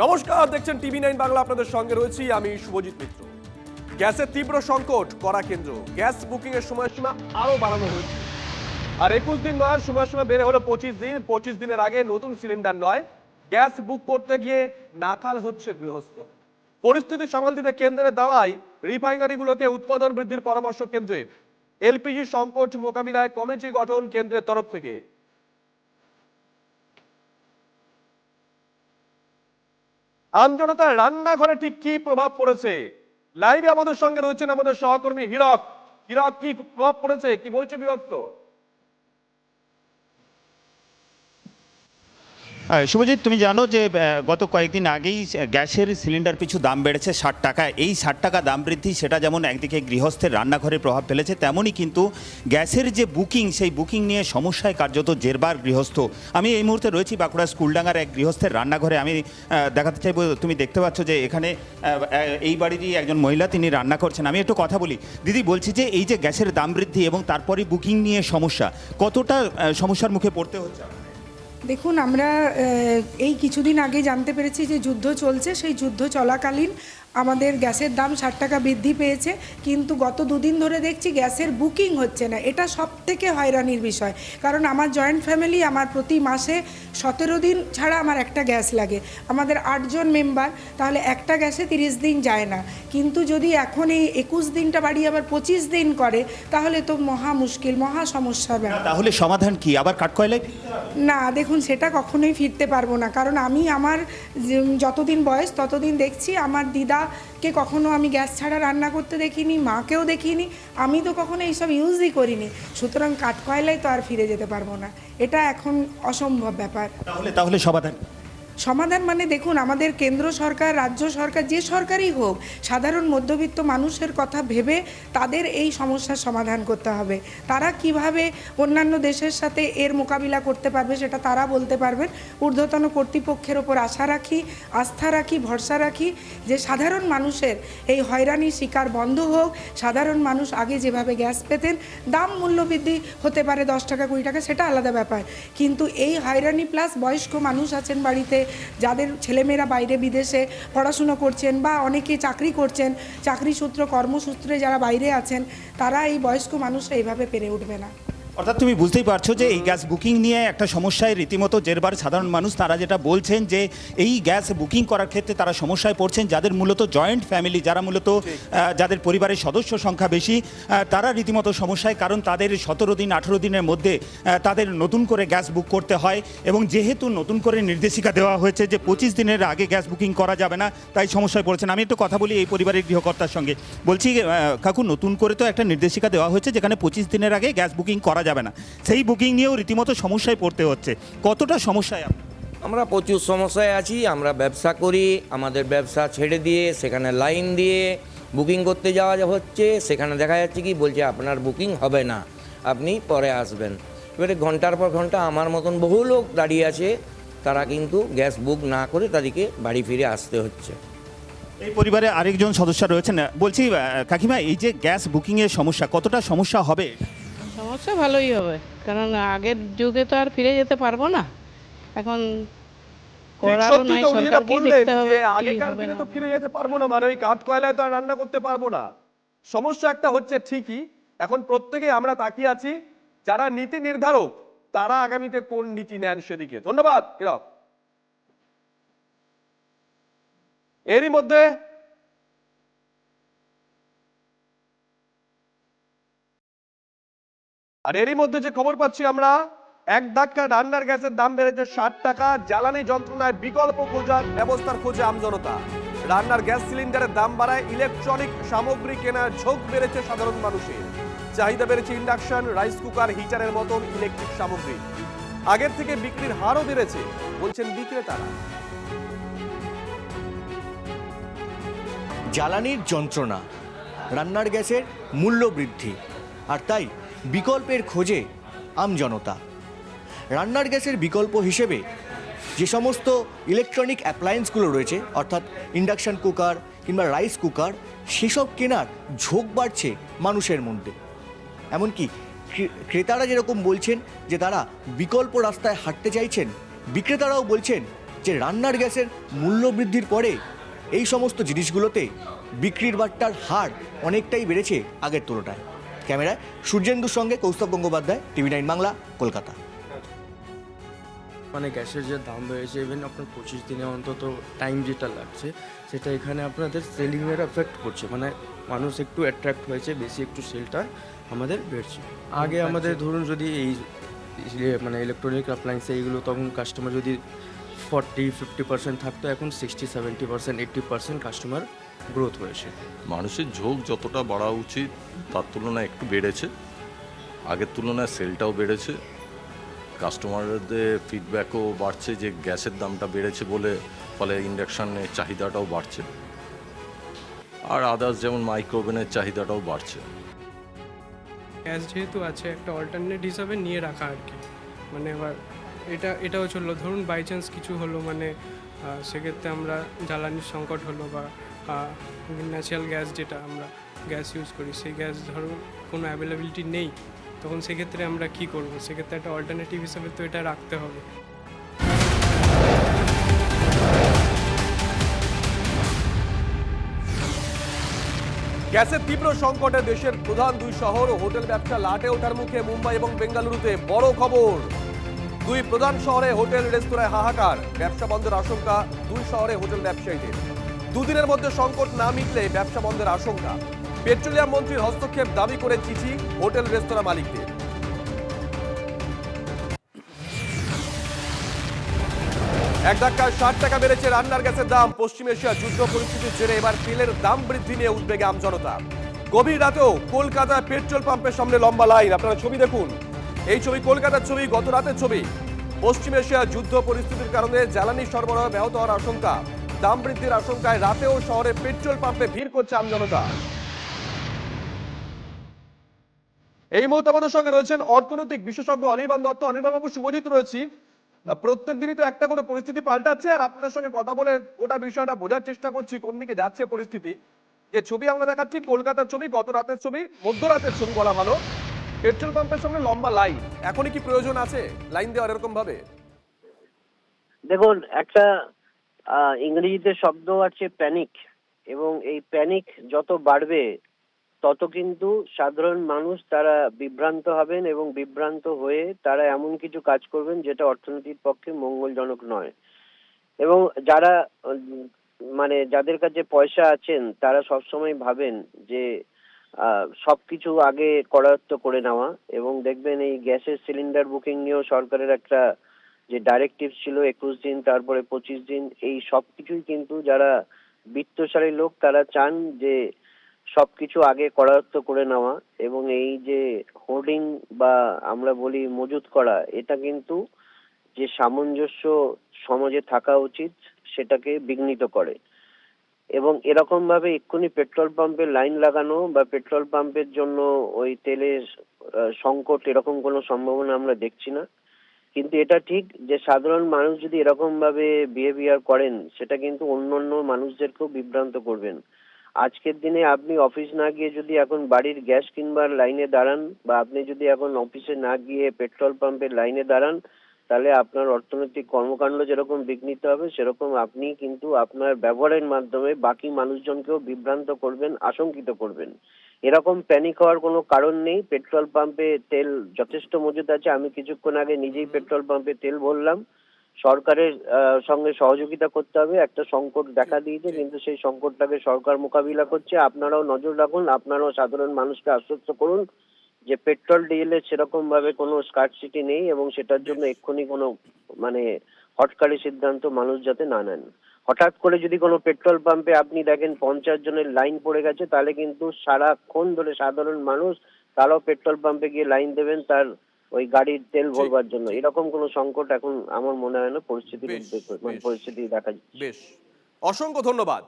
নমস্কার, দেখছেন টিভি9 বাংলা। আপনাদের সঙ্গে রয়েছি আমি শুভজিৎ মিত্র। গ্যাসের তীব্র সংকট, কড়া কেন্দ্র। গ্যাস বুকিং এর সময়সীমা আরো বাড়ানো হয়েছে। আর 21 দিন নয়, সময়সীমা বেড়ে হলো 25 দিন। 25 দিনের আগে নতুন সিলিন্ডার নয়, গ্যাস বুক করতে গিয়ে নাকাল হচ্ছে গৃহস্থ। পরিস্থিতি সামাল দিতে কেন্দ্রের দাওয়ায় রিফাইনারিগুলোকে উৎপাদন বৃদ্ধির পরামর্শ কেন্দ্রের। এলপিজি সংকট মোকাবিলায় কমিটি গঠন কেন্দ্রের তরফ থেকে। আমজনতার রান্নাঘরে ঠিক কি প্রভাব পড়েছে, লাইভে আমাদের সঙ্গে রয়েছেন আমাদের সহকর্মী হীরক। হীরক, কি প্রভাব পড়েছে, কি বলছে বিভক্ত? শুভজিৎ, তুমি জানো যে গত কয়েকদিন আগেই গ্যাসের সিলিন্ডার পিছু দাম বেড়েছে 60 টাকা। এই 60 টাকা দাম বৃদ্ধি সেটা যেমন একদিকে গৃহস্থের রান্নাঘরে প্রভাব ফেলেছে, তেমনই কিন্তু গ্যাসের যে বুকিং, সেই বুকিং নিয়ে সমস্যায় কার্যত জেরবার গৃহস্থ। আমি এই মুহূর্তে রয়েছি বাঁকুড়া স্কুলডাঙ্গার এক গৃহস্থের রান্নাঘরে। আমি দেখাতে চাইবো, তুমি দেখতে পাচ্ছ যে এখানে এই বাড়িরই একজন মহিলা, তিনি রান্না করছেন। আমি একটু কথা বলি। দিদি, বলছি যে এই যে গ্যাসের দাম বৃদ্ধি এবং তারপরে বুকিং নিয়ে সমস্যা, কতটা সমস্যার মুখে পড়তে হচ্ছে? দেখুন, আমরা এই কিছুদিন আগে জানতে পেরেছি যে যুদ্ধ চলছে। সেই যুদ্ধ চলাকালীন আমাদের গ্যাসের দাম 60 টাকা বৃদ্ধি পেয়েছে, কিন্তু গত দুদিন ধরে দেখছি গ্যাসের বুকিং হচ্ছে না। এটা সব থেকে হয়রানির বিষয়, কারণ আমার জয়েন্ট ফ্যামিলি, আমার প্রতি মাসে 17 দিন ছাড়া আমার একটা গ্যাস লাগে। আমাদের 8 জন মেম্বার, তাহলে একটা গ্যাসে 30 দিন যায় না। কিন্তু যদি এখন এই 21 দিনটা বাড়িয়ে আবার 25 দিন করে, তাহলে তো মহা মুশকিল, মহা সমস্যা হবে। তাহলে সমাধান কি? আবার কাঠকয়লায়? না, দেখুন, সেটা কখনোই ফিরতে পারবো না। কারণ আমি আমার যতদিন বয়স ততদিন দেখছি আমার দিদাকে কখনো আমি গ্যাস ছাড়া রান্না করতে দেখিনি, মাকেও দেখিনি। আমি তো কখনো এইসব ইউজই করিনি। সুতরাং কাঠকয়লায় তো আর ফিরে যেতে পারবো না, এটা এখন অসম্ভব ব্যাপার। তাহলে সমাধান মানে দেখুন, আমাদের কেন্দ্র সরকার, রাজ্য সরকার, যে সরকারই হোক, সাধারণ মধ্যবিত্ত মানুষের কথা ভেবে তাদের এই সমস্যার সমাধান করতে হবে। তারা কিভাবে অন্যান্য দেশের সাথে এর মোকাবিলা করতে পারবে সেটা তারা বলতে পারবেন। ঊর্ধ্বতন কর্তৃপক্ষের ওপর আশা রাখি, আস্থা রাখি, ভরসা রাখি যে সাধারণ মানুষের এই হয়রানির শিকার বন্ধ হোক। সাধারণ মানুষ আগে যেভাবে গ্যাস পেতেন, দাম মূল্যবৃদ্ধি হতে পারে 10 টাকা 20 টাকা, সেটা আলাদা ব্যাপার, কিন্তু এই হয়রানি প্লাস বয়স্ক মানুষ আছেন বাড়িতে, যাদের ছেলেমেয়েরা বাইরে বিদেশে পড়াশুনো করছেন বা অনেকে চাকরি করছেন, চাকরি সূত্র কর্মসূত্রে যারা বাইরে আছেন, তারা এই বয়স্ক মানুষরা এইভাবে পেরে উঠবে না। অর্থাৎ তুমি বুঝতেই পারছো যে এই গ্যাস বুকিং নিয়ে একটা সমস্যায় রীতিমতো জেরবার সাধারণ মানুষ। তারা যেটা বলছেন যে এই গ্যাস বুকিং করার ক্ষেত্রে তারা সমস্যায় পড়ছেন, যাদের মূলত জয়েন্ট ফ্যামিলি, যারা মূলত যাদের পরিবারের সদস্য সংখ্যা বেশি, তারা রীতিমতো সমস্যায়। কারণ তাদের 17 দিন 18 দিনের মধ্যে তাদের নতুন করে গ্যাস বুক করতে হয়, এবং যেহেতু নতুন করে নির্দেশিকা দেওয়া হয়েছে যে 25 দিনের আগে গ্যাস বুকিং করা যাবে না, তাই সমস্যায় পড়েছেন। আমি একটু কথা বলি এই পরিবারের গৃহকর্তার সঙ্গে। বলছি, কাকু, নতুন করে তো একটা নির্দেশিকা দেওয়া হয়েছে যেখানে 25 দিনের আগে গ্যাস বুকিং করা যাবে না, সেই বুকিং নিয়েও রীতিমতো সমস্যায় পড়তে হচ্ছে। কতটা সমস্যায়? আমরা প্রচুর সমস্যায় আছি। আমরা ব্যবসা করি, আমাদের ব্যবসা ছেড়ে দিয়ে সেখানে লাইন দিয়ে বুকিং করতে যাওয়া হচ্ছে। সেখানে দেখা যাচ্ছে কি বলছে, আপনার বুকিং হবে না, আপনি পরে আসবেন। এবারে ঘন্টার পর ঘন্টা আমার মতন বহু লোক দাঁড়িয়ে আছে, তারা কিন্তু গ্যাস বুক না করে তাদেরকে বাড়ি ফিরে আসতে হচ্ছে। এই পরিবারে আরেকজন সদস্য রয়েছেন। বলছি, কাকিমা, এই যে গ্যাস বুকিংয়ের সমস্যা, কতটা সমস্যা হবে? সমস্যা ভালোই হবে, কারণ আগের যুগে তো আর ফিরে যেতে পারবো না। এখন করারও নাই, সরকারকে দেখতে হবে। আগেকার দিনে তো ফিরে যেতে পারবো না, মানে ওই কাঠকয়লায় তো আর রান্না করতে পারবো না। সমস্যা একটা হচ্ছে ঠিকই। এখন প্রত্যেকে আমরা তাকিয়ে আছি, যারা নীতি নির্ধারক তারা আগামীতে কোন নীতি নেন সেদিকে। ধন্যবাদ হীরক। এরই মধ্যে যে খবর পাচ্ছি আমরা, এক ধাক্কা রান্নার গ্যাসের দাম বেড়েছে 60 টাকা। জ্বালানি যন্ত্রণায় বিকল্প খোঁজার ব্যবস্থার খোঁজে আমজনতা। রান্নার গ্যাস সিলিন্ডারের দাম বাড়ায় ইলেকট্রনিক সামগ্রী কেনার ঝোঁক বেড়েছে সাধারণ মানুষের। চাহিদা বেড়েছে ইন্ডাকশন, রাইস কুকার, হিটারের মতন ইলেকট্রিক সামগ্রী। আগের থেকে বিক্রির হারও বেড়েছে বলছেন বিক্রেতারা। জ্বালানির যন্ত্রণা, রান্নার গ্যাসের মূল্য বৃদ্ধি, আর তাই বিকল্পের খোঁজে আমজনতা। রান্নার গ্যাসের বিকল্প হিসেবে যে সমস্ত ইলেকট্রনিক অ্যাপ্লায়েন্সগুলো রয়েছে, অর্থাৎ ইন্ডাকশন কুকার কিংবা রাইস কুকার, সেসব কেনার ঝোঁক বাড়ছে মানুষের মধ্যে। এমনকি ক্রেতারা যেরকম বলছেন যে তারা বিকল্প রাস্তায় হাঁটতে চাইছেন, বিক্রেতারাও বলছেন যে রান্নার গ্যাসের মূল্য বৃদ্ধির পরে এই সমস্ত জিনিসগুলোতে বিক্রির বাট্টার হার অনেকটাই বেড়েছে আগের তুলনায়। ক্যামেরায় সূর্যেন্দুর সঙ্গে কৌস্তব গঙ্গোপাধ্যায়, TV9 বাংলা, কলকাতা। মানে গ্যাসের যে দাম বেড়েছে, ইভেন আপনার 25 দিনে অন্তত টাইম যেটা লাগছে সেটা এখানে আপনাদের সেলিংয়ের এফেক্ট করছে, মানে মানুষ একটু অ্যাট্রাক্ট হয়েছে, বেশি একটু সেলটা আমাদের বেড়েছে। আগে আমাদের ধরুন যদি এই মানে ইলেকট্রনিক অ্যাপ্লায়েন্সে এইগুলো তখন কাস্টমার যদি 40-50% থাকতো, এখন 60-70%, 80% কাস্টমার গ্রোথ হয়েছে। মানুষের ঝোঁক যতটা বাড়া উচিত তার তুলনায় একটু বেড়েছে, আগের তুলনায় সেলটাও বেড়েছে, কাস্টমারদের ফিডব্যাকও বাড়ছে যে গ্যাসের দামটা বেড়েছে বলে, ফলে ইন্ডাকশানের চাহিদাটাও বাড়ছে, আর আদার্স যেমন মাইক্রোওভেনের চাহিদাটাও বাড়ছে। গ্যাস যেহেতু আছে, একটা অল্টারনেট হিসাবে নিয়ে রাখা আর কি। মানে এবার এটাও চললো, ধরুন বাই চান্স কিছু হলো, মানে সেক্ষেত্রে আমরা জ্বালানির সংকট হলো বা ন্যাচারাল গ্যাস যেটা আমরা গ্যাস ইউজ করি, সেই গ্যাস ধরুন কোনো অ্যাভেলেবিলিটি নেই, তখন সেক্ষেত্রে আমরা কি করব? সেক্ষেত্রে একটা অল্টারনেটিভ হিসাবে তো এটা রাখতে হবে। গ্যাসের তীব্র সংকটে দেশের প্রধান দুই শহর ও হোটেল ব্যবসা লাটে ওঠার মুখে। মুম্বাই এবং বেঙ্গালুরুতে বড় খবর, দুই প্রধান শহরে হোটেল রেস্তোরাঁয় হাহাকার, ব্যবসা বন্ধের আশঙ্কা দুই শহরে হোটেল ব্যবসায়ীদের। দুদিনের মধ্যে সংকট না মিটলে ব্যবসা বন্ধের আশঙ্কা। পেট্রোলিয়াম মন্ত্রীর হস্তক্ষেপ দাবি করে চিঠি হোটেল রেস্তোরাঁ মালিকদের। এক ধাক্কায় 60 টাকা বেড়েছে রান্নার গ্যাসের দাম। পশ্চিম এশিয়া যুদ্ধ পরিস্থিতির জেরে এবার তেলের দাম বৃদ্ধি নিয়ে উদ্বেগে আমজনতা। গভীর রাতেও কলকাতায় পেট্রোল পাম্পের সামনে লম্বা লাইন। আপনারা ছবি দেখুন, এই ছবি কলকাতার ছবি, গত রাতের ছবি। পশ্চিম এশিয়া যুদ্ধ পরিস্থিতির কারণে জ্বালানি সরবরাহ ব্যাহত হওয়ার আশঙ্কা, দাম বৃদ্ধির আশঙ্কায় রাতেও শহরে পেট্রোল পাম্পে ভিড় করছে আমজনতা। এই মুহূর্তে আমাদের সঙ্গে রয়েছেন অর্থনৈতিক বিশেষজ্ঞ অনির্বাণ দত্ত। অনির্বাণ বাবু, শুভজিৎ রয়েছি। প্রত্যেক দিনই তো একটা করে পরিস্থিতি পাল্টাচ্ছে, আর আপনার সঙ্গে কথা বলে গোটা বিষয়টা বোঝার চেষ্টা করছি কোন দিকে যাচ্ছে পরিস্থিতি। যে ছবি আমরা দেখাচ্ছি কলকাতার ছবি, গত রাতের ছবি, মধ্যরাতের ছবি বলা ভালো। পেট্রোল পাম্পের সামনে লম্বা লাইন, এখনই কি প্রয়োজন আছে লাইন দেওয়ার এরকম ভাবে? দেখুন, একটা ইংরেজিতে শব্দ আছে প্যানিক, এবং এই প্যানিক যত বাড়বে তত কিন্তু সাধারণ মানুষ তারা বিভ্রান্ত হবেন, এবং বিভ্রান্ত হয়ে তারা এমন কিছু কাজ করবেন যেটা অর্থনীতির পক্ষে মঙ্গলজনক নয়। এবং যারা মানে যাদের কাছে পয়সা আছেন তারা সবসময় ভাবেন যে সবকিছু আগে করায়ত্ত করে নেওয়া। এবং দেখবেন এই গ্যাসের সিলিন্ডার বুকিং নিয়েও সরকারের একটা যে ডাইরেক্টিভ ছিল 21 দিন, তারপরে 25 দিন, এই সবকিছুই কিন্তু যারা বিত্তশালী লোক তারা চান যে সবকিছু আগে করায়ত্ত করে নেওয়া। এবং এই যে হোর্ডিং বা আমরা বলি মজুত করা, এটা কিন্তু যে সামঞ্জস্য সমাজে থাকা উচিত সেটাকে বিঘ্নিত করে। এবং এরকম ভাবে এক্ষুনি পেট্রোল পাম্পে লাইন লাগানো বা পেট্রোল পাম্পের জন্য ওই তেলের সংকট, এরকম কোনো সম্ভাবনা আমরা দেখছি না। কিন্তু এটা ঠিক যে সাধারণ মানুষ যদি এরকম ভাবে বিহেভিয়ার করেন, সেটা কিন্তু অন্যান্য মানুষদেরকেও বিভ্রান্ত করবেন। আজকের দিনে আপনি অফিস না গিয়ে যদি এখন বাড়ির গ্যাস কিনবার লাইনে দাঁড়ান, বা আপনি যদি এখন অফিসে না গিয়ে পেট্রোল পাম্পের লাইনে দাঁড়ান, তাহলে আপনার অর্থনৈতিক কর্মকাণ্ড যেরকম বিঘ্নিত হবে, সেরকম আপনি কিন্তু আপনার ব্যবহারের মাধ্যমে বাকি মানুষজনকেও বিভ্রান্ত করবেন, আশঙ্কিত করবেন। এরকম প্যানিক হওয়ার কোনো কারণ নেই। পেট্রোল পাম্পে তেল যথেষ্ট মজুদ আছে। আমি কিছুক্ষণ আগে নিজেই পেট্রোল পাম্পে তেল ভরলাম। সরকারের সঙ্গে সহযোগিতা করতে হবে। একটা সংকট দেখা দিয়েছে, কিন্তু সেই সংকটটাকে সরকার মোকাবিলা করছে। আপনারাও নজর রাখুন, আপনারাও সাধারণ মানুষকে আশ্বস্ত করুন যে পেট্রোল ডিজেলের সেরকম ভাবে কোনো স্কার্সিটি নেই, এবং সেটার জন্য এক্ষুনি কোনো মানে হটকারী সিদ্ধান্ত মানুষ যাতে না নেন। হঠাৎ করে যদি কোনো পেট্রোল পাম্পে আপনি দেখেন 50 জনের লাইন পড়ে গেছে, তাহলে কিন্তু সারাক্ষণ ধরে সাধারণ মানুষ তারাও পেট্রোল পাম্পে গিয়ে লাইন দেবেন তার ওই গাড়ির তেল ভরবার জন্য। এরকম কোনো সংকট এখন আমার মনে হয় না পরিস্থিতি দেখা যাচ্ছে। বেশ, অসংখ্য ধন্যবাদ।